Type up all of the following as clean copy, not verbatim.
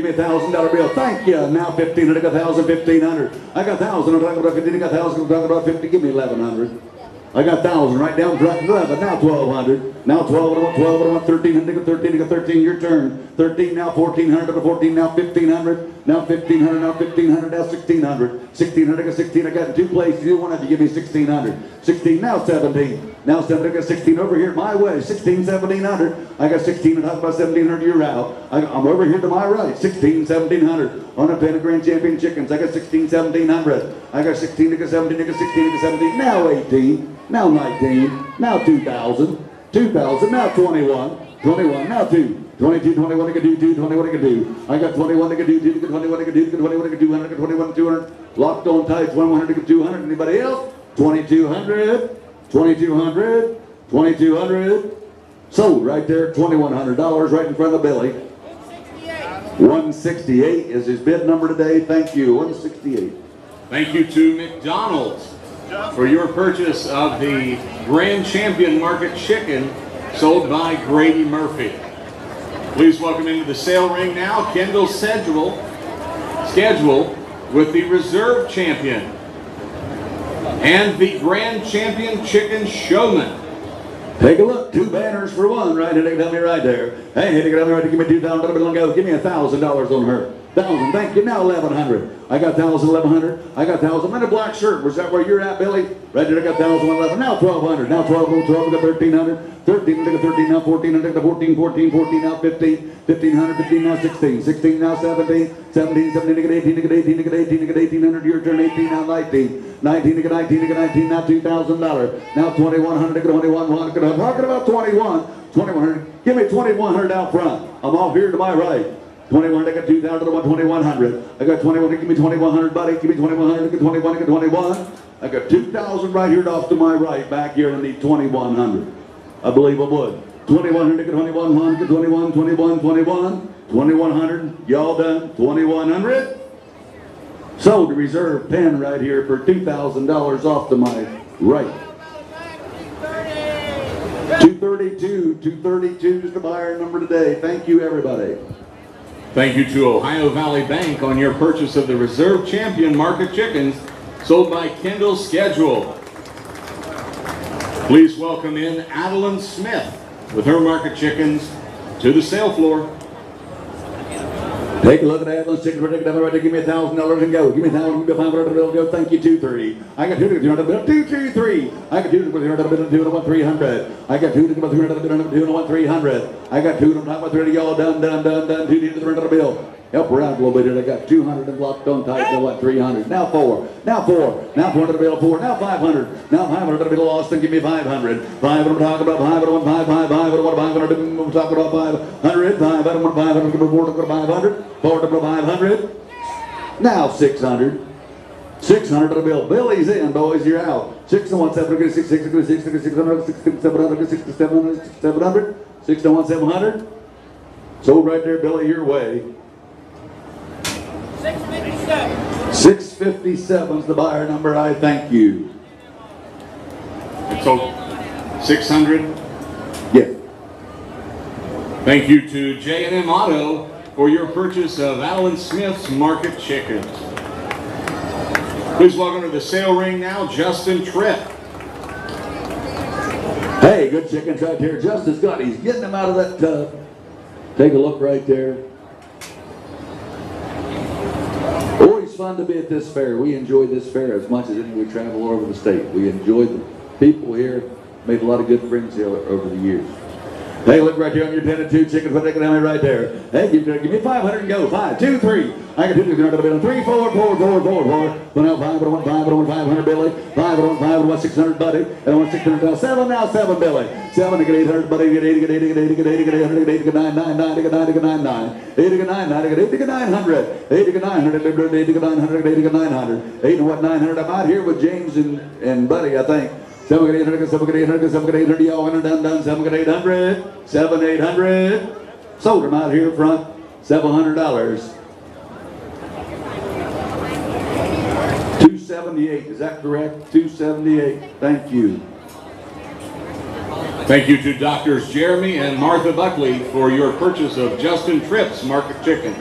Give me $1,000 bill. Thank you. Now 1,500. I got 1,000, 1,500. I got 1,000. I'm talking about 15. I got 1,000. I'm talking about 50. Give me 1,100. I got 1,000 right down, drop 11. Now 1,200. Now 12. I want 12. I want 1,300. I got 13. I got 13. Your turn. 13. Now 1,400. I got 14. Now 1,500. Now 1,500. Now 1,500. Now 1,600. 1,600. I got 16. I got in two places. You want to give me 1,600. 16. Now 17. Now 17. I got 16 over here my way. 16, 1,700. I got 16. I'm talking about 1,700. You're out. I'm over here to my right. 16, 1,700. On a pen of Grand Champion chickens. I got 16, 1,700. I got 16. I got 17. I got 16. I got 17. Now 18. Now 19, now 2,000, 2,000, now 21, 21, now 2, 22, 21, I can do 2, 21, I can do. I got 21, I can do 2, 21, I can do 21, I can do 200, I got 21, 200, locked on tight, 100, I can 200, anybody else? 2,200, 2,200, 2,200, sold right there, $2,100 right in front of Billy. 168 is his bid number today, thank you, 168. Thank you to McDonald's for your purchase of the Grand Champion Market Chicken sold by Grady Murphy. Please welcome into the sale ring now Kendall Schedule with the Reserve Champion and the Grand Champion Chicken Showman. Take a look, two banners for one, right here, down here, right there. Hey, take it down there, right, give me $2,000, give me $1,000 on her. 1,000, thank you, now 1,100. I got 1,000, 1,100. I got 1,000. I'm in a black shirt. Was that where you're at, Billy? Right there, I got 1,000, 11. Now 1,200. Now 12, 12, I got 1,300. 13, I got 13, now 1,400. I got 14, 14, 14, now 15. 1,500, 15, now 16. 16, now 17. 17, 17, I got 18, I got 18, I got 18, I got 1,800. Your turn, 18, now 19. 19, I got 19, I got 19, now $2,000. Now 2,100, I got 2,100. I'm talking about 21. 2,100. Give me 2,100 out front. I'm off here to my right. 21, I got 2,000, I want 2,100. I got 21, give me 2,100, buddy. Give me 2,100, I got 21, I got 21. I got 2,000 right here off to my right. Back here, I need 2,100. I believe I would. 2,100, I got 2,100, I got 21, 21, 21. 2,100, y'all done? 2,100. Sold the reserve pen right here for $2,000 off to my right. 232, 232 is the buyer number today. Thank you, everybody. Thank you to Ohio Valley Bank on your purchase of the Reserve Champion Market Chickens sold by Kendall Schedule. Please welcome in Adeline Smith with her market chickens to the sale floor. Take a look at Adeline's chicken. Take it down right there. Give me $1,000 and go. Give me $1,000. Give me $500 bill. Go. Thank you. 2, 3. I got 2 to 200 bill. 2, 2, 3. I got 2 to 200 bill. 2 to 1, 300. I got 2 to 200 bill. 2 to 1, 300. I got 2 to 1, y'all done. 2 to 300 bill. Help her out a little bit here. I got 200 and locked on tight. Now 300. Now 4. Now 4. Now 400 bill. 4. Now 500. Now 500 bill lost and give me 500. 500. I'm talking about 500. 500. 500. I'm talking about 500. 500. 500. 500. 500. Now 600. 600 to the bill. Billy's in, boys. You're out. 6 to 1, 700. 6 to 600. 6 to 700. 6 to 700. 6 to 700. 6 to 1, 700. Sold right there, Billy. Your way. 657. 657 is the buyer number. I thank you. So 600. Yeah. Thank you to J&M Auto for your purchase of Alan Smith's Market Chickens. Please welcome to the sale ring now, Justin Tripp. Hey, good chickens right here. Justin's got. He's getting them out of that tub. Take a look right there. Always fun to be at this fair. We enjoy this fair as much as any we travel all over the state. We enjoy the people here. Made a lot of good friends here over the years. Hey, look right here on your 10 and 2 chickens. We're taking down right there. Hey, give me 500 and go. 5, 2, 3. I got 2, 3, 3, 4, 4, 4, 4, 4. But now 5, 1, 5, 1, 500, Billy. 5, 1, 5, 1, 600, buddy. And I want 600 now. 7 now, 7, Billy. 7 to get 800, buddy. Get 80, get 80, get 80, get 80, get 800, get 80, get 9, 9, 9, get 9, get 9, 9. 80, get 9, 9, get 80, get 900. 80, get 900, 80, get 900, 80, get 900. 8 and what, 900. I'm out here with James and Buddy, I think. 7 get 800, 7 get 800, 7 get 800, y'all went done. 7 get 800, 7, 800. Sold them out here front, $700. 278, is that correct? 278, thank you. Thank you to Doctors Jeremy and Martha Buckley for your purchase of Justin Tripp's Market Chickens.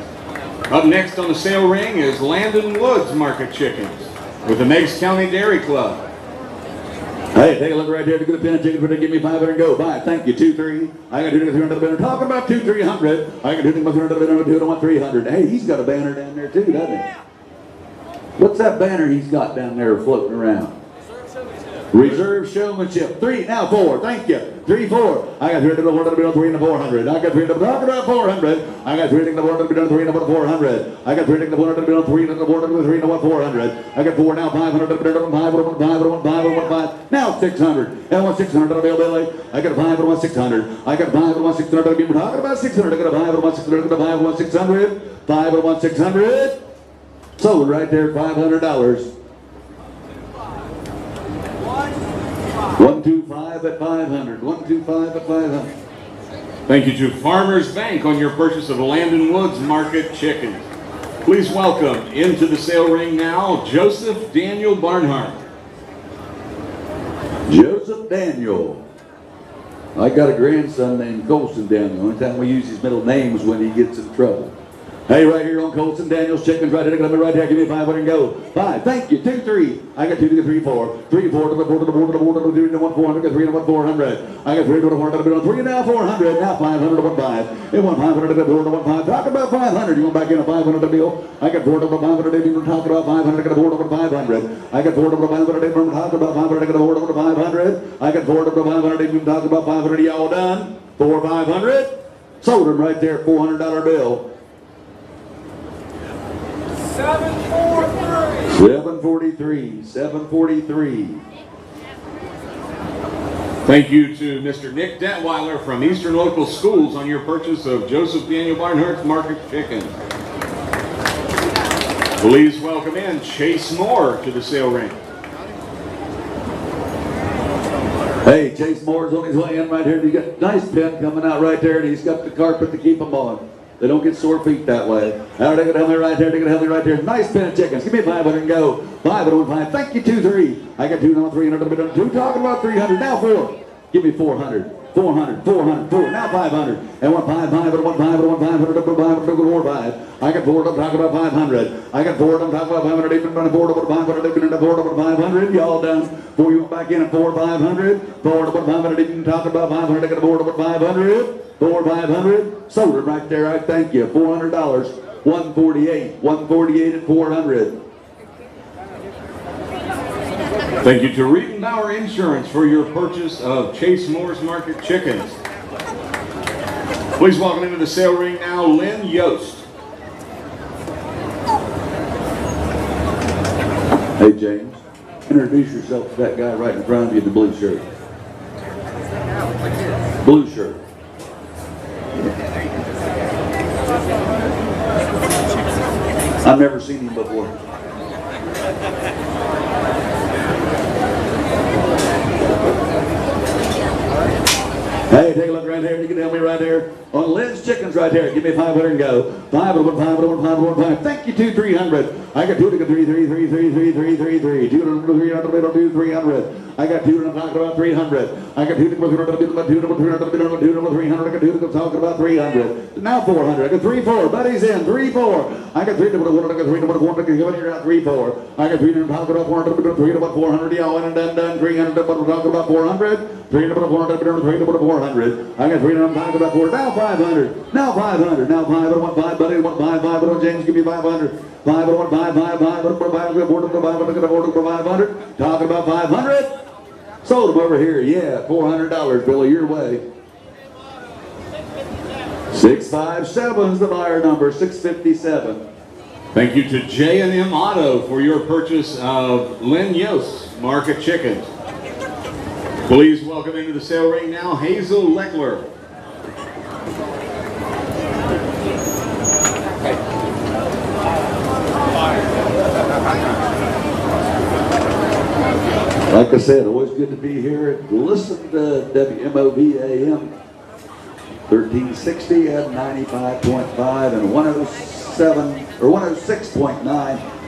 Up next on the sale ring is Landon Woods Market Chickens with the Meigs County Dairy Club. Hey, take a look right there. To get a pin of chicken for give me 500 and go. Bye. Thank you. 2-3. I got 2-300 banner. Talking about 2-300. I got 2-300 banner. 2-1-300. Hey, he's got a banner down there too, doesn't he? What's that banner he's got down there floating around? Reserve showmanship. 3, now 4. Thank you. 3-4. I got 3 to the 1 to the 3 and 400. I got 3 to the 400. I got 3 to the 1 to the 3 and 400. I got 3 to the 1 to the 3 and 3 and 400. I got 4 now 500 to the 5. Now 600. And 600 availability. I got a 5 and 600. I got 5 and 600. We're talking about 600. I got a 5 and 600. I got a 5 and 600. 5 and 600. Sold right there at $500. 125 at 500. 125 at 500. Thank you to Farmers Bank on your purchase of Landon Woods Market Chickens. Please welcome into the sale ring now Joseph Daniel Barnhart. Joseph Daniel. I got a grandson named Colson Daniel. The only time we use his middle name is when he gets in trouble. Hey, right here on Colson Daniels Chickens, right here, let me right there, give me 500 and go. 5, thank you, 2-3. I got 2 to the 3-4. 3-4 to the 4 to the 4 to the 4 to the 3 to the 1 400. I got 3 to the 1 400. I got 3 to the 4 to the 3 now 400. Now 500 to 1 5. It went 500 to the 4 to 1 5. Talk about 500. You went back in a 500 to bill. I got 4 to the 500. You were talking about 500. I got 4 to the 500. I got 4 to the 500. You were talking about 500. I got 4 to the 500. I got 4 to the 500. You were talking about 500. Y'all done? 4 500. Sold him right there, $400 bill. 743. 743. Thank you to Mr. Nick Detweiler from Eastern Local Schools on your purchase of Joseph Daniel Barnhart's Market Chicken. Please welcome in Chase Moore to the sale ring. Hey, Chase Moore's on his way in right here. You got a nice pin coming out right there, and he's got the carpet to keep them on. They don't get sore feet that way. Now they're going to help me right there. They're going to help me right there. Nice pin of chickens. Give me 500 and go. 5 Thank you, 2-3. I got 2 now 300. 2 talking about 300. Now 4. Give me 400. 400. 400. 4. Now 500. And 1 5 5 and 1 5 and 1 500. 4 5. I got 4. I'm talking about 500. I got 4. I'm talking about 500. Even 4 to 500. Even 4 to 500. Y'all done. 4. You went back in at 4 500. 4 to 500. Even talking about 500. I got 4 to 500. 4 500. Sold it right there. I thank you. $400. 148. 148 at 400. Thank you to Riedenbauer Insurance for your purchase of Chase Moore's Market Chickens. Please welcome into the sale ring now Lynn Yost. Hey James, introduce yourself to that guy right in front of you in the blue shirt. Blue shirt. I've never seen him before. Hey, take a look right here. You can help me right there on Lynn's Chickens right there. Give me 500 and go. 5 to 1 5 to 1 5 to 1 5. Thank you, 2 300. I got 2 to 3 3 3 3 3 3 3 3. 2 to 300 2 300. I got 2 to talk about 300. I got 2 to 300 2 to 300 2 to 300 I got 2 to talk about 300. Now 400. I got 3 4. Buddy's in 3 4. I got 3 to 1. I got 3 to 1. I got here out 3 4. I got 3 to talk about 400. 3 to 400. Y'all and done 300. But we'll talk about 400. 3 to 400. 3 to 400. I got 3 to talk about 4. Now 500. Now 500. Now 5 to 1 5. Buddy 1 5 5 to 1 James. Give me 500. 5 to 1 5 5 5 to 5 to 500. Talking about 500. Sold them over here. Yeah, $400, Billy, your way. 657 is the buyer number. 657. Thank you to J&M Auto for your purchase of Lynn Yost's Market Chickens. Please welcome into the sale ring now Hazel Leckler. Like I said, always good to be here. Listen to WMOV-AM 1360 at 95.5 and 107 or 106.9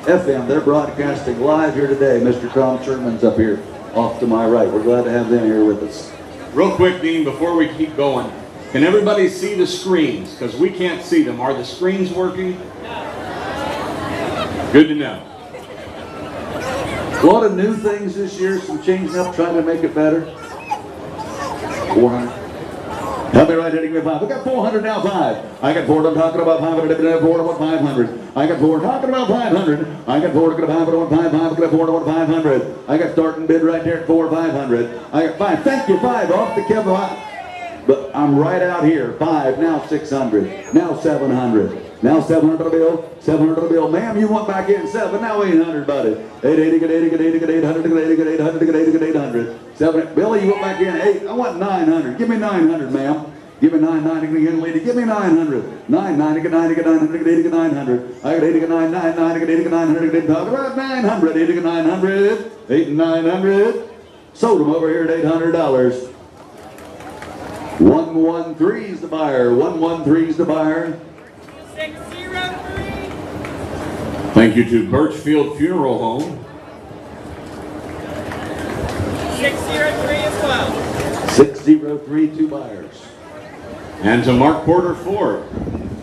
FM. They're broadcasting live here today. Mr. Tom Sherman's up here off to my right. We're glad to have them here with us. Real quick, Dean, before we keep going, can everybody see the screens? Because we can't see them. Are the screens working? Good to know. A lot of new things this year, some changing up, trying to make it better. 400. Help me right here, give me 5. We got 400 now, 5. I got 4, I'm talking about 500, I got 4, I want 500. I got 4, talking about 500. I got 4, I got 5, I want 5, I got 4, I want 500. I got starting bid right there at 4, 500. I got 5, thank you, 5, off the Kevin. But I'm right out here, 5, now 600, now 700. Now 700 to the bill, 700 to the bill. Ma'am, you want back in 7, now 800, buddy. 880, get 80, get 80, get 800, get 80, get 800, get 80, get 800. 7, Billy, you want back in 8, I want 900. Give me 900, ma'am. Give me 990 again, lady. Give me 900. 990, get 90, get 900, get 80, get 900. I got 80, get 990, get 80, get 900, get 80, talk about 900, 80, get 900, 8 and 900. Sold them over here at $800. 113's the buyer, 113's the buyer. 603. Thank you to Birchfield Funeral Home. 603 as well. 603, 2 buyers. And to Mark Porter Ford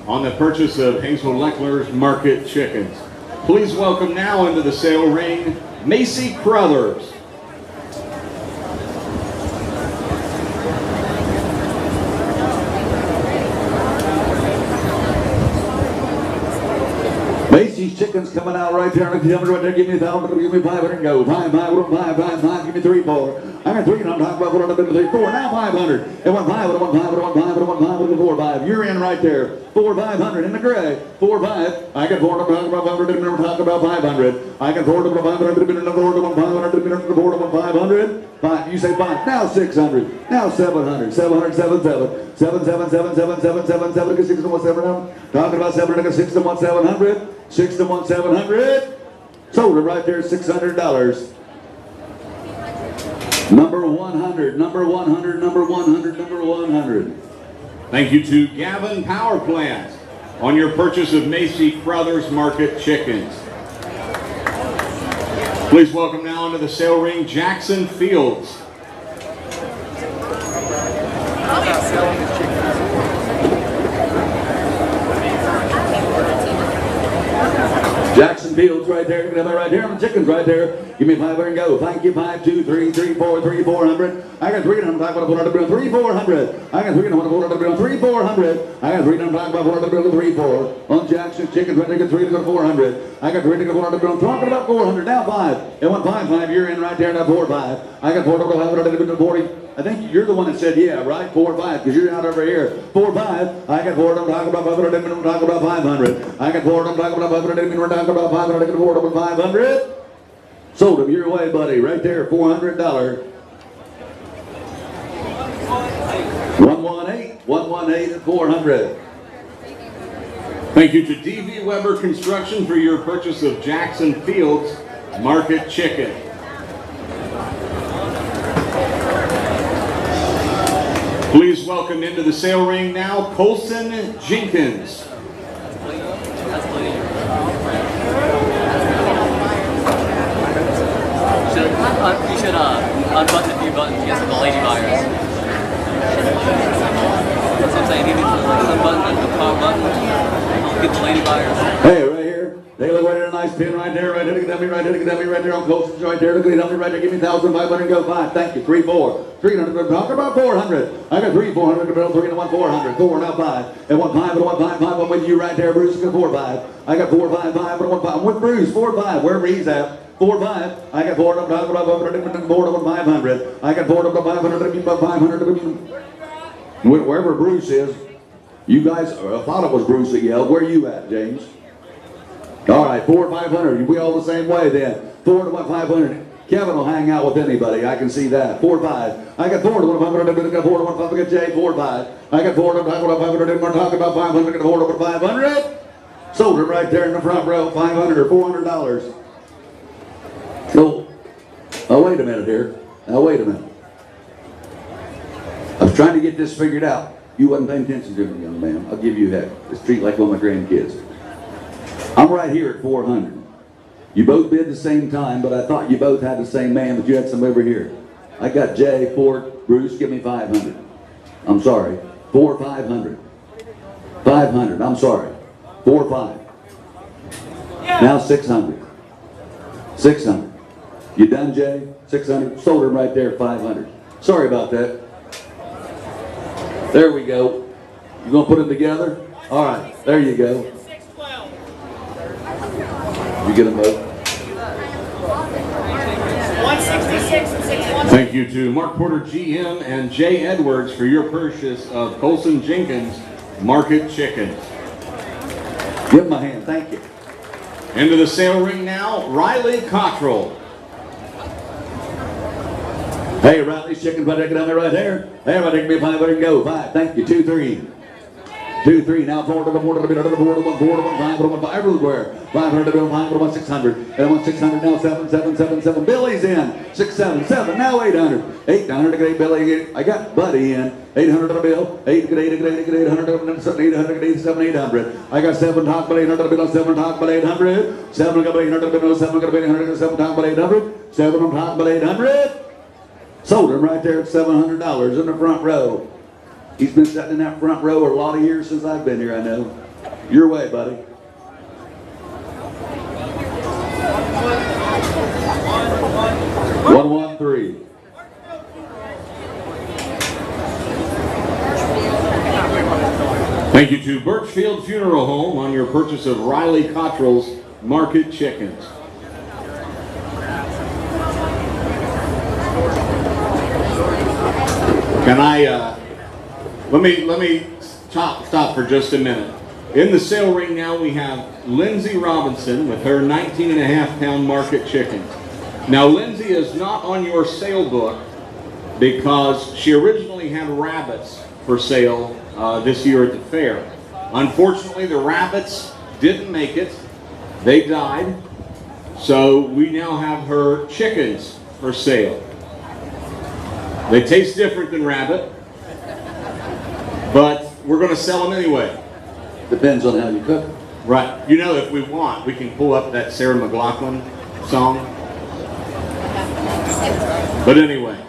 on the purchase of Hazel Leckler's Market Chickens. Please welcome now into the sale ring, Macy Crothers. Macy's chickens coming out right there. Right there. Give me 1,000. Give me 500. Go 5, 5, 5, 5, 5. Give me 3, 4. I got 3. And I'm talking about 400. 3, 4. Now 500. And 1, 5. And 1, 5. And 1, 5. And 1, 5. And 4, 5. You're in right there. 4, 500 in the gray. 4, 5. I got 4. I'm talking about 500. And we're talking about 500. I got 4 to 500. And 4 to 500. And 4 to 500. 5. You say 5. Now 600. Now 700. 700. 7, 7. 7, 7, 7, 7, 7, 7, 7. Get 6 to 1, 7 now. Talking about 700. 6 to 1, 700. 6 to 1, 700. Sold it right there, $600. Number 100, number 100, number 100, number 100. Thank you to Gavin Power Plant on your purchase of Macy Crothers Market Chickens. Please welcome now into the sale ring, Jackson Fields. Jackson Fields right there, right here, and the chickens right there. Give me 500 and go. Thank you, 5, 2, 3, 3, 4, 3, 400. I got 3 and I'm talking about 400, 3, 400. I got 3 and I'm 400, 3, 400. I got 3 and I'm talking about 400, 3, 4. On Jackson chickens right there, get 3 to go 400. I got 3 to go 400, I'm talking about 400. Now 5. And 1, 5, 5, you're in right there, now 4, 5. I got 4 to go 500, 40. I think you're the one that said, yeah, right? 4, 5, because you're out over here. 4, 5. I got 4, I'm talking about 500, I'm talking about 500. I got 4, I'm talking about 500, we're talking about 500, I got 4 to 500. Sold them your way, buddy. Right there, $400. 118, 118 at 400. Thank you to DV Weber Construction for your purchase of Jackson Fields Market Chicken. Please welcome into the sale ring now, Colson Jenkins. You should unbutton a few buttons to get some of the lady buyers. That's what I'm saying. You need to unbutton the top button. Get the lady buyers. Hey, right here. They look right there, a nice pin right there, right there. Look at me right there, look at me right there on Colson's right there. Look at me right there. Give me 1,500 go 5. Thank you. 3, 4. 300. I'm talking about 400. I got 3, 400. 3 and 1, 400. 4 now 5. And 1, 5 and 1, 5, 5. I'm with you right there, Bruce. 4, 5. I got 4, 5, 5 and 1, 5. I'm with Bruce. 4, 5. Wherever he's at. 4, 5. I got 4 up, 500. I got 4 up, 500. Wherever Bruce is, you guys, I thought it was Bruce that yelled. Where are you at, James? All right, 4, 500. We all the same way then. 4 to 500. Kevin will hang out with anybody. I can see that. 4, 5. I got 4 to 500. I got 4 to 500. I got Jay. 4, 5. I got 4 to 500. We're talking about 500. I got 4 to 500. Sold it right there in the front row. 500 or $400. So, oh, wait a minute here. Now, wait a minute. I was trying to get this figured out. You wasn't paying attention to me, young man. I'll give you that. Just treat like one of my grandkids. I'm right here at 400. You both bid the same time, but I thought you both had the same man, but you had some over here. I got Jay, Ford, Bruce, give me 500. I'm sorry. 4, 500. 500. I'm sorry. 4, 5. Now 600. 600. You done, Jay? 600. Sold him right there, 500. Sorry about that. There we go. You gonna put them together? All right. There you go. 612. You get them both. 166 and 612. Thank you to Mark Porter GM and Jay Edwards for your purchase of Colson Jenkins Market Chickens. Give them a hand. Thank you. Into the sale ring now, Riley Cottrell. Hey, Riley's chicken butt down there right there. Hey, everybody, give me 500 and go. 5. Thank you. 2, 3. 2, 3. Now 4 to the 4 to the 4 to the 4 to the 1 4 to the 1 5 to the 1 5 everywhere. 500 to the 5 to the 1 600. And 1 600 now 7 7 7 7. Billy's in. 6 7 7. Now 800. 800 to get Billy. I got Buddy in. 800 to the bill. 8 to get 8 to get 8 to get 800 to the 7 800 to get 7 800. I got 7 talk about 800 to the bill. 7 talk about 800. 7 got 800 to the bill. 7 got 800 7 talk about 800. 7 on talk about 800. Sold him right there at $700 in the front row. He's been sitting in that front row a lot of years since I've been here, I know. Your way, buddy. One, 1, 3. Thank you to Birchfield Funeral Home on your purchase of Riley Cottrell's Market Chickens. Can I, let me stop for just a minute. In the sale ring now we have Lindsay Robinson with her 19.5-pound market chickens. Now Lindsay is not on your sale book because she originally had rabbits for sale this year at the fair. Unfortunately, the rabbits didn't make it. They died. So we now have her chickens for sale. They taste different than rabbit, but we're going to sell them anyway. Depends on how you cook. Right. You know, if we want, we can pull up that Sarah McLachlan song. But anyway,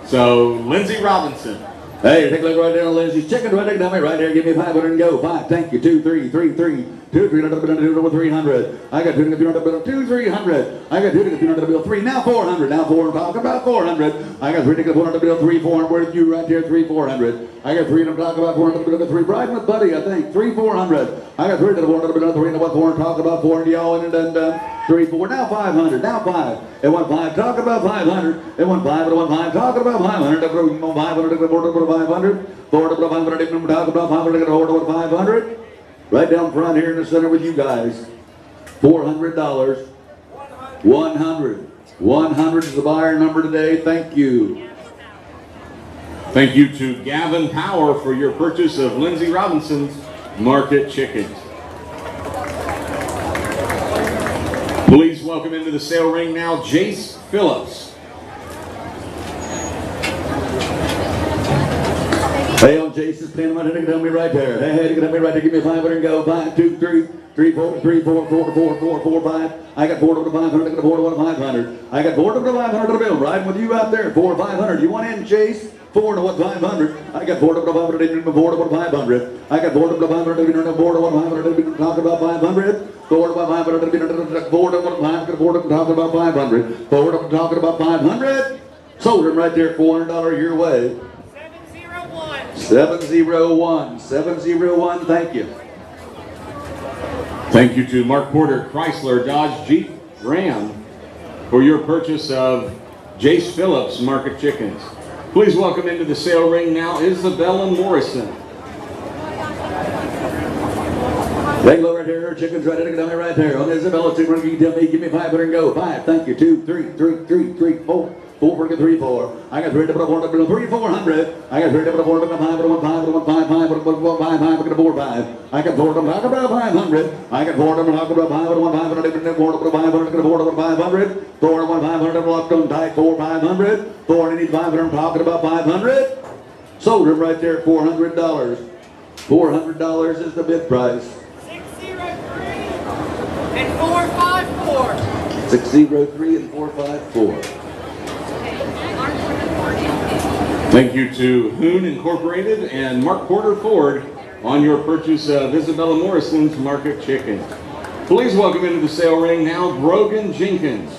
so Lindsay Robinson. Hey, take a look right there on Lindsay's chicken right there. Dummy, right there. Give me 500 and go. 5. Thank you. 2, 3, 3, 3. 2, 300 300. I got 2 to 200 2 300. I got 2 to 200 bill 3. Now 400. Now 4. Talk about 400. I got 3 to 400 bill 3 400. Where's you right there? 3 400. I got 3 to talk about 400 bill 3. Riding with Buddy, I think. 3 400. I got 3 to 400 bill 3 to 400. Talk about 400. Y'all in and done. 3 4. Now 500. Now 5. It went 5. Talk about 500. It went 5. It went 5. Talk about 500. 500. 500. 4 to 500. Talk about 500. 500. Right down front here in the center with you guys. $400. 100. 100 is the buyer number today. Thank you. Thank you to Gavin Power for your purchase of Lindsay Robinson's Market Chickens. Please welcome into the sale ring now Jace Phillips. Hey, on Jason's pin, I'm going to tell me right there. Hey, tell me right there. Give me 500 and go. 5, 2, 3, 3, 4, 3, 4, 4, 4, 4, 4, 5. I got 4 to 500. I got 4 to 500. I got 4 to 500 to the bill. Riding with you out there. 4 to 500. You want in, Chase? 4 to 500. I got 4 to 500. 4 to 500. I got 4 to 500. 4 to 500. Talk about 500. 4 to 500. 4 to 500. 4 to talk about 500. 4 to talking about 500. Sold him right there. $400 your way. 701. 701. Thank you. Thank you to Mark Porter Chrysler Dodge Jeep Ram for your purchase of Jace Phillips Market Chickens. Please welcome into the sale ring now Isabella Morrison. Take a look right here. Chickens right there. Right there. On Isabella chicken ring, you tell me. Give me 500 and go. 5. Thank you. 2, 3, 3, 3, 3, 4. 4 for 3 4. I got 3 to 400. 3 400. I got 3 to 400. 5 to 1 5 to 1 5 5 to 1 5 5 to 4 5. I got 4 to talk about 500. I got 4 to talk about 5 to 1 500. 4 to 500 to 4 to 500. 4 to 1 500 locked on tight. 4 500. 4 and need 500. I'm talking about 500. Sold him right there. $400. $400 is the bid price. 603 and 454. 603 and 454. Thank you to Hoon Incorporated and Mark Porter Ford on your purchase of Isabella Morrison's Market Chicken. Please welcome into the sale ring now, Brogan Jenkins.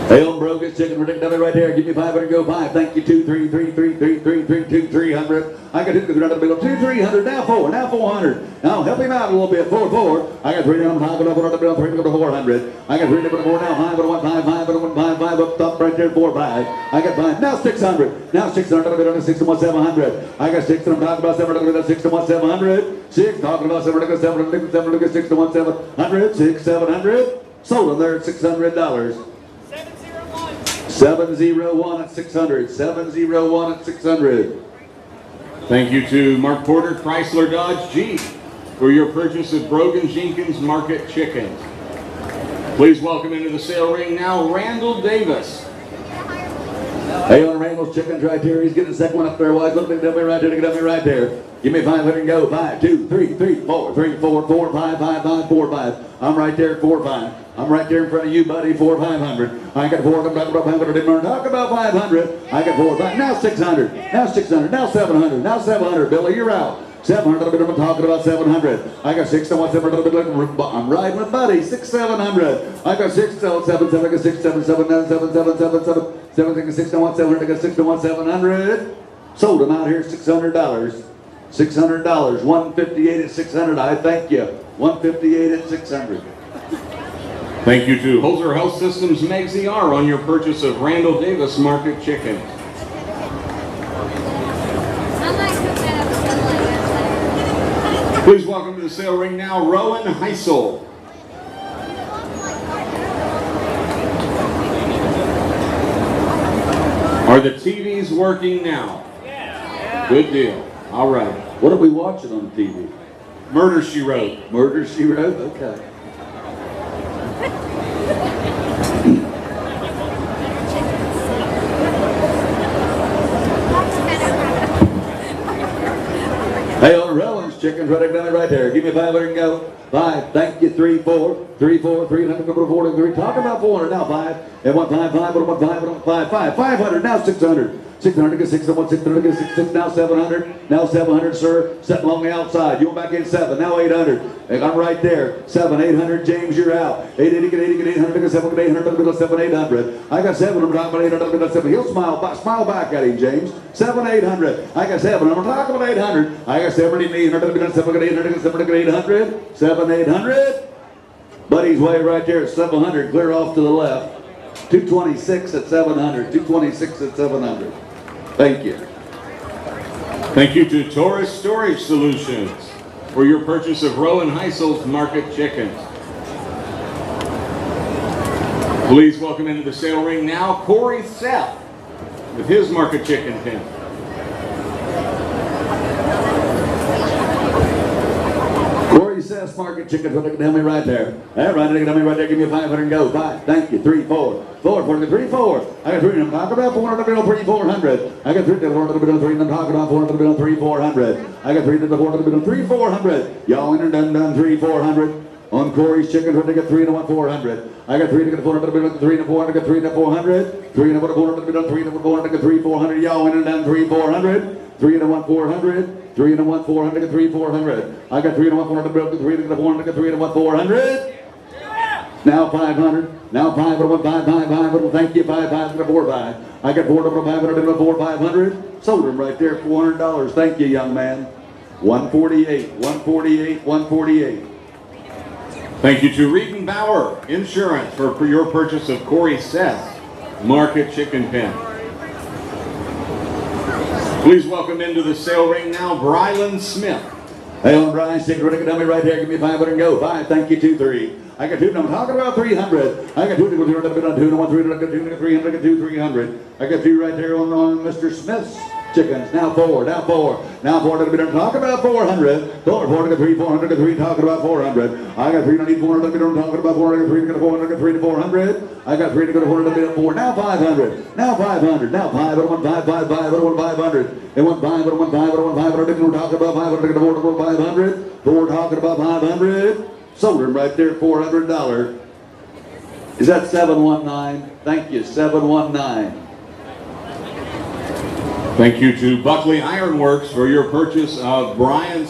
Hey, on Brogan's chicken, we're taking right there. Give me 500, go 5. Thank you. 2, 3, 3, 3, 3, 3, 3, 2, 300. I got 2, 300. Now 4, now 400. Now help him out a little bit. 4, 4. I got 3 on 5, 3 to 400. I got 3 to 4 now. 5 to 1, 5, 5 to 1, 5, 5 up top right there. 4, 5. I got 5. Now 600. Now 600. 6 to 1, 700. I got 6 and I'm talking about 700. 6 to 1, 700. 6 talking about 700. 700. 6 to 1, 700. 6, 700. Sold them there at $600. 701 at 600. 701 at 600. Thank you to Mark Porter, Chrysler Dodge Jeep, for your purchase of Brogan Jenkins Market Chickens. Please welcome into the sale ring now, Randall Davis. Hey, on Randall's chickens right here. He's getting the second one up there. Wise. Look at me right there. Look at me right there. Give me 500 and go. 5, 2, 3, 3, 4, 3, 4, 4, 5, 5, 5, 4, 5. I'm right there at 4, 5. I'm right there in front of you, buddy. 4, 500. I got 4. I'm talking about 500. Didn't talk about 500. I got 4, 5. Now 600. Now 600. Now 700. Now 700. Billy, you're out. 700. I'm talking about 700. I got 6. I want 700. I'm riding with buddy. 6, 700. I got 6, 7, 7. I got 6, 7, 7, 9, 7, 7, 7, 7. 7, 6, I want 700. I got 6 to 1, 700. Sold them out here $600. $600. 158 at 600. I thank you. 158 at 600. Thank you to Holzer Health Systems Meigs ER on your purchase of Randall Davis Market Chickens. Please welcome to the sale ring now, Rowan Heisel. Are the TVs working now? Yeah. Good deal. All right. What are we watching on TV? Murder, She Wrote. Murder, She Wrote? Okay. Hey, on Rowan's chickens right there. Give me 500 and go. 5. Thank you. 3, 4. 3, 4. 3. Let me go to 4 3. Talk about 400 now. 5. And 1, 5, 5. 1, 5. 1, 5, 5. 500. Now 600. 600 get 6 and 1 600 get 6 6 now 700 now 700 sir set along the outside you went back in 7 now 800 I'm right there 7 800 James you're out 880 get 80 get 800 get 7 get 800 get 7 800 I got 7 I'm talking about 800 get 7 he'll smile back at him James 7 800 I got 7 I'm talking about 800 I got 7 800 get 7 get 800 get 7 get 800 7 800 buddy's way right there at 700 clear off to the left 226 at 700 226 at 700. Thank you. Thank you to Taurus Storage Solutions for your purchase of Rowan Heisel's Market Chickens. Please welcome into the sale ring now, Corey Seth with his Market Chicken pin. Corey Seth's Market Chickens, look at me right there. All right, look at me right there. Give me 500 and go. 5. Thank you. 3, 4. 4, 4, 3, 4. I got 3. I'm talking about 400. 3, 400. I got 3. 400. 3. I'm talking about 400. 3, 400. I got 3. 400. 3, 400. Y'all in done 3, 400. On Corey's Chickens, we're going to get 3 to 1, 400. I got 3 to get 400. 3 to 400. Get 3 to 400. 3 to 400. 3 to 400. Get 3, 400. Y'all in done 3, 400. 3 to 1, 400. 3 to 1, 400. Get 3, 400. I got 3 to 1, 400. 3 to 400. Get 3 to 1, 400. Now 500. Now 5 to 1, 5, 5, 5. Thank you. 5, 5 to 4, 5. I got 4 to 500 to 4, 500. Sold him right there, $400. Thank you, young man. 148, 148, 148. Thank you to Riedenbauer Insurance for your purchase of Corey Seth's Market Chicken Pen. Please welcome into the sale ring now, Brylan Smith. Hey, on Brian's Chicken, ready to dummy right there. Give me 500 and go. 5. Thank you. 2, 3. I got 2. I'm talking about 300. I got 2 to go 2 on 2 1 3 I got 2 to 300. I got 2 300. I got 2 right there on Mr. Smith's Chickens. Now 4. Now 4. Now 4 to be done. Talk about 400. 4 to 3. 400 to 3. Talking about 400. I got 3. I need 400 to be done. Talking about 400 to 3 to 400. I got 3 to 400. I got 3 to go to 400 to be done. 4. Now 500. Now 500. Now 5. 1 5 5 5 1 500. And 1 5 1 5 1 500. We're talking about 500 to 4 to 500. 4 talking about 500. Sold him right there, $400. Is that 719? Thank you, 719. Thank you to Buckley Ironworks for your purchase of Brylan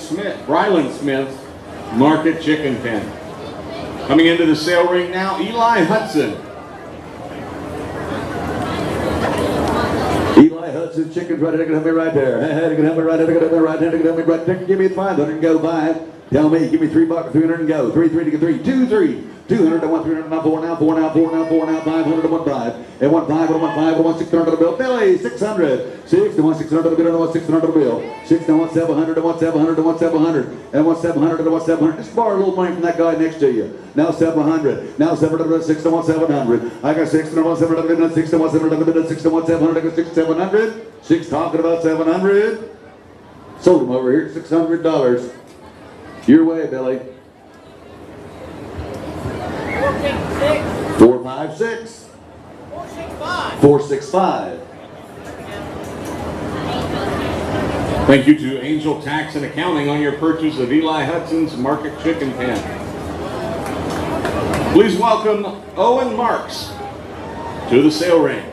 Smith's Market Chicken Pen. Coming into the sale ring now, Eli Hudson. Eli Hudson Chicken's right there. Help me right there. Hey, hey, help me right there. Help me right there. Help me right there. Give me 500 and go 5. Tell me, give me $3, 300 and go. 3, 3 to get 3, 2, 3. 200 to 1, 300 now 4 now 4 now 4 now 4 now 500 to 1 5 and 1 5 and 1 5 and 1 600 to the bill. Billy 600 6 to 1 600 to the bill and 1 600 to the bill. 6 to 1 700 to 1 700 to 1 700 and 1 700 to 1 700. Just borrow a little money from that guy next to you. Now 700. Now 700 to 6 to 1 700. I got 6 to 1 700 to the bill. 6 to 1 700 to the bill. 6 to 1 700. I got 6 700. 6 talking about 700. Sold him over here $600. Your way, Billy. 456. 465. 465. Thank you to Angel Tax and Accounting on your purchase of Eli Hudson's Market Chicken Pen. Please welcome Owen Marks to the sale ring.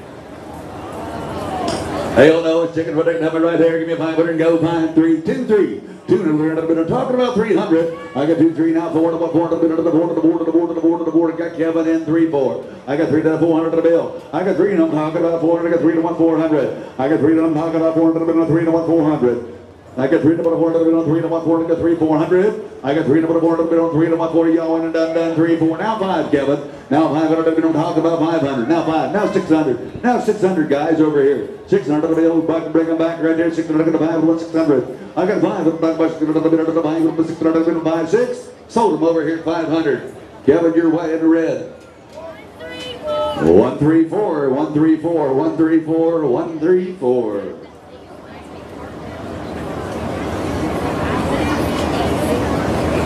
Hey, oh no, it's chicken for have it right there. Give me a 500 and go. 5, 3, 2, 3. 200. Talking about 300. I got 2, 3 now. 4 to the 4 to the 4 to the 4 to the 4 to the 4 to the 4 to the 4. Got Kevin in 3, 4. I got 3 to the 400 to the bill. I got 3 and I'm talking about 400. I got 3 to 1 400. I got 3 and I'm talking about 400 to the bill. 3 to 1 400. I got 3 to 1 400 to the bill. 3 to 1 400. I got 3 400. I got 3 to 1 400 to the bill. 3 to 1 4. Y'all in and done 3 4. Now 5, Kevin. Now 500 to the bill. Talking about 500. Now 5. Now 600. Now 600 guys over here. 600 to the bill. Bring them back right there. 600 to the 5. 600. I got 5 to the 5. 600 to the bill. 600 to the bill. 5 6. Sold them over here at 500. Kevin, you're way in the red. 134. 134. 134. 134.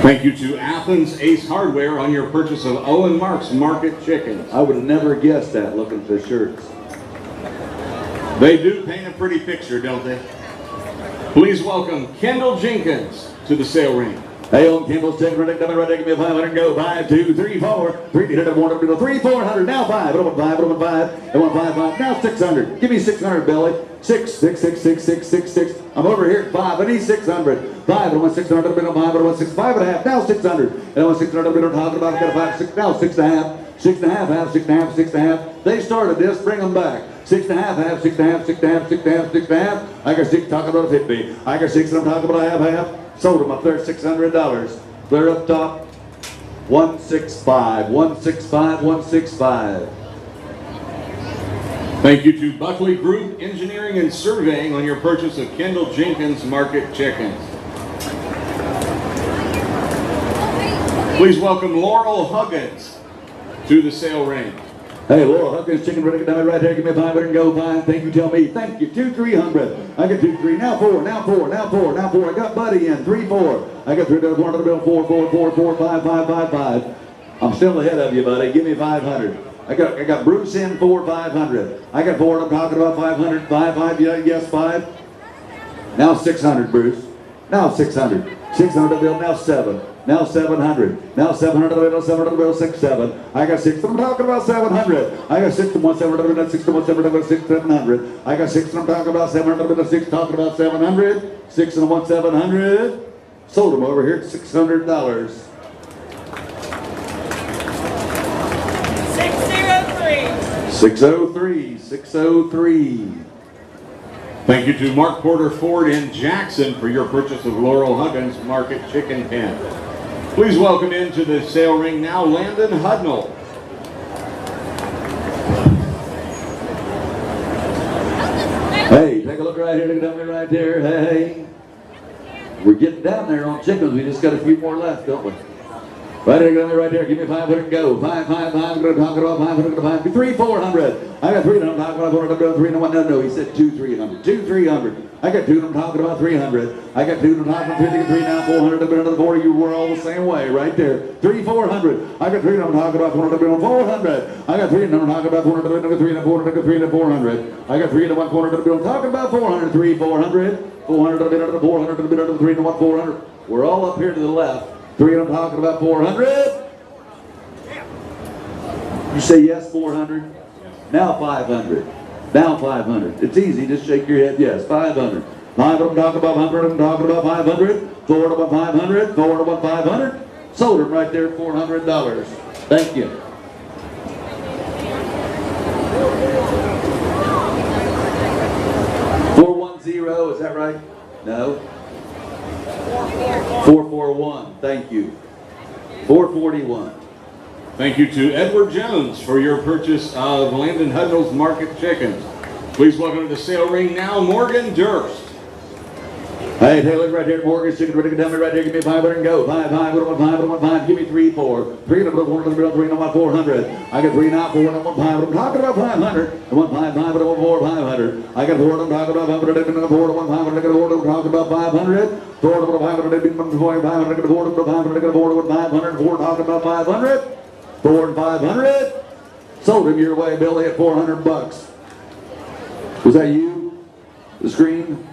Thank you to Athens Ace Hardware on your purchase of Owen Marks Market Chickens. I would have never guessed that looking at the shirts. They do paint a pretty picture, don't they? Please welcome Kendall Jenkins to the sale ring. Hey, on Kendall's chicken, right there, give me a 500 and go. 5, 2, 3, 4. 300, 400, 3, 400. Now 5. 5, 5, 5. Now 600. Give me 600, Billy. 6, 6, 6, 6, 6, 6, 6. I'm over here at 5. I need 600. 5, I want 600. I want 5. I want 6, 5 and a half. Now 600. And I want 600. I'm talking about. I got a 5, 6. Now 6 and a half. 6 and a half, half, 6 and a half, 6 and a half. They started this. Bring them back. 6 and a half, half, 6 and a half, 6 and a half, 6 and a half, 6 and a half. I got 6 talking about a 50. I got 6 and I'm talking about a half, half. Sold them up there $600. Clear up top. 165, 165, 165. Thank you to Buckley Group Engineering and Surveying on your purchase of Kendall Jenkins Market Chickens. Please welcome Laurel Huggins to the sale ring. Hey, Laurel Huggins chicken ready to get right here. Give me a 500 and go. 5. Thank you. Tell me. Thank you. 2, 300. I got 2, 3. Now 4. Now 4. Now 4. Now 4. I got Buddy in. 3, 4. I got 3 to the 4 to the bill. 4, 4, 4, 4, 5, 5, 5, 5. I'm still ahead of you, buddy. Give me 500. I got Bruce in 4, 500. I got 4. I'm talking about 500. 5, 5. Yeah, yes, 5. Now 600, Bruce. Now 600. 600 to the bill. Now 7. Now 700. Now 700 to the bill. 700 to the bill. 6, 7. I got 6. I'm talking about 700. I got 6 to 1 700 to the bill. 6 to 1 700 to the bill. 6 700. I got 6 and I'm talking about 700 to the bill. 6 talking about 700. 6 and 1 700. Sold them over here at $600. 603. 603. Thank you to Mark Porter Ford in Jackson for your purchase of Laurel Huggins Market Chicken Pen. Please welcome into the sale ring now Landon Hudnall. Hey, take a look right here. Look at me right there. Hey. We're getting down there on chickens. We just got a few more left, don't we? Right there, right there. Give me 500 and go. 5, 5, 5. I'm going to talk about 500 to 5. 3, 400. I got 3 and I'm talking about 400. 3 and 1. No, he said 2, 300. 2, 300. I got 2 and I'm talking about 300. I got 2 and I'm talking about 3 now 400 to the 40. You were all the same way right there. 3, 400. I got 3 and I'm talking about 400 to 400. I got 3 and I'm talking about 400 to 3 and 400 to 3 and 400. I got 3 and 1 400 to the bill. Talking about 400. 3, 400. 400 to the 400 to the 3 and 1 400. We're all up here to the left. 3 and I'm talking about 400. You say yes, 400. Now 500. Now 500. It's easy. Just shake your head. Yes, 500. 500. I'm talking about 100. I'm talking about 500. 4 to 1 500. 4 to 1 500. Sold them right there at $400. Thank you. $410, is that right? No. 441, thank you. 441. Thank you to Edward Jones for your purchase of Landon Hudnall's Market Chickens. Please welcome to the sale ring now, Morgan Durst. Hey, Taylor, right here at Morgan's Chicken, ready to down me right here. Give me 500 and go. 5, 5, 1, 5, 1, 5. Give me 3, 4. 3, 1, 1, 3, 400. I got 3 now, 4, 1, 5. I'm talking about 500. 1, 5, 5, 1, 4, 500. I got 4, I'm talking about 500. 4, 1, 500. I got 4, I'm talking about 500. 4, 1, 500. 500. I got 4, 500. I got 4, 500. 4, talking about 500. 4 and 500. Sold him your way, Billy, at $400. Was that you? The screen?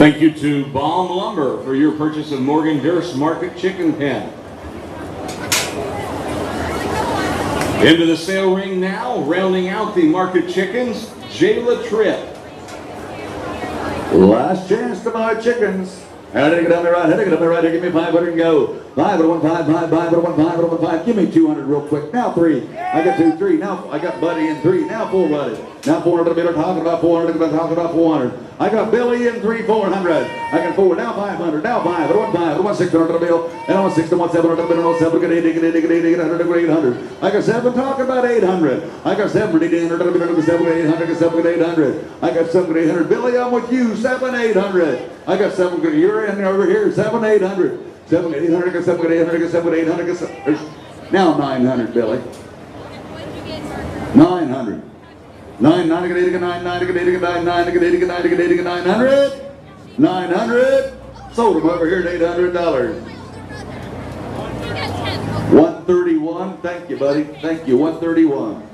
Thank you to Baum Lumber for your purchase of Morgan Durst Market Chicken Pen. Into the sale ring now, rounding out the market chickens, Jayla Tripp. Last chance to buy chickens. Head it down the right, head it down the right. Give me 500 and go. 5, 1, 5, 5, 5, 1, 5, 1, 5. Give me 200 real quick. Now 3. I got 2, 3. Now I got Buddy in 3. Now 4 Buddy. Now 400. We're talking about 400. We're talking about 400. I got Billy in 3, 400. I got 4. Now 500. Now 5. 1, 5. 1, 600 bill. And 1, 6, 1, 700. 7. Get 800. I got 7. Talking about 800. I got 7. 800. 7. 800. 7. 800. I got 7. 800. Billy, I'm with you. 7. 800. I got 7. You're in over here. 7. 800. 7, 800, get 7, 800, get 7, 800, get 7. Now 900, Billy. 900. 9, 9, get 8, get 9, 9, get 8, get 9, 9, get 8, get 9, get 8, get 900. 900. Sold them over here at $800. 131. Thank you, buddy. Thank you. 131.